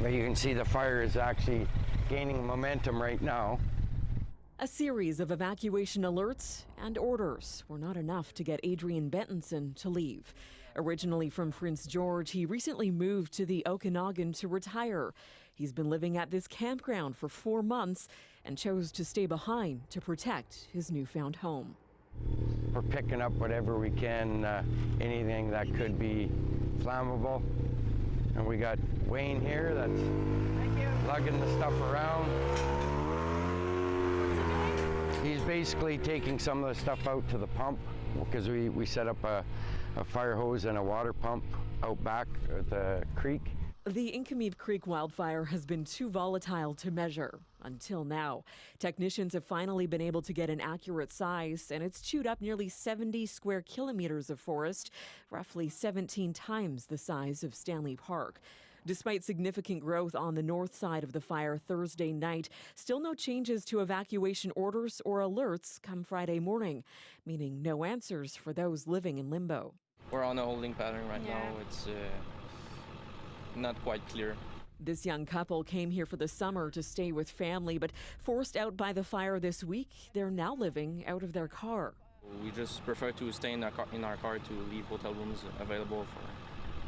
But you can see the fire is actually gaining momentum right now. A series of evacuation alerts and orders were not enough to get Adrian Bentonson to leave. Originally from Prince George, he recently moved to the Okanagan to retire. He's been living at this campground for 4 months and chose to stay behind to protect his newfound home. We're picking up whatever we can, anything that could be flammable. And we got Wayne here that's lugging the stuff around. He's basically taking some of the stuff out to the pump because we set up a fire hose and a water pump out back at the creek. The Incomeep Creek wildfire has been too volatile to measure until now. Technicians have finally been able to get an accurate size, and it's chewed up nearly 70 square kilometers of forest, roughly 17 times the size of Stanley Park. Despite significant growth on the north side of the fire Thursday night, still no changes to evacuation orders or alerts come Friday morning, meaning no answers for those living in limbo. We're on a holding pattern right now. It's not quite clear. This young couple came here for the summer to stay with family, but forced out by the fire this week, they're now living out of their car. We just prefer to stay in our car to leave hotel rooms available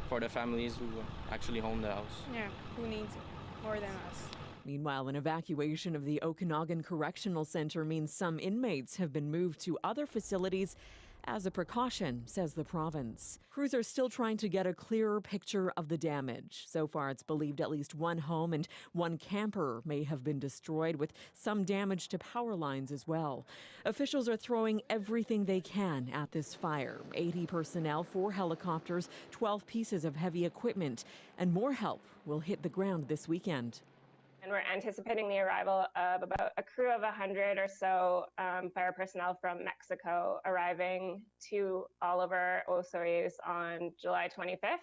for the families who actually own the house. Yeah, who needs it more than us. Meanwhile, an evacuation of the Okanagan Correctional Center means some inmates have been moved to other facilities as a precaution, says the province. Crews are still trying to get a clearer picture of the damage. So far, it's believed at least one home and one camper may have been destroyed, with some damage to power lines as well. Officials are throwing everything they can at this fire. 80 personnel, 4 helicopters, 12 pieces of heavy equipment, and more help will hit the ground this weekend. And we're anticipating the arrival of about a crew of 100 or so fire personnel from Mexico arriving to all of our evacuees on July 25th.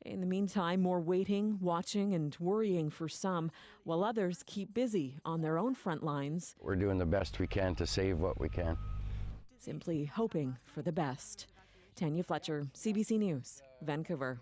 In the meantime, more waiting, watching, and worrying for some, while others keep busy on their own front lines. We're doing the best we can to save what we can. Simply hoping for the best. Tanya Fletcher, CBC News, Vancouver.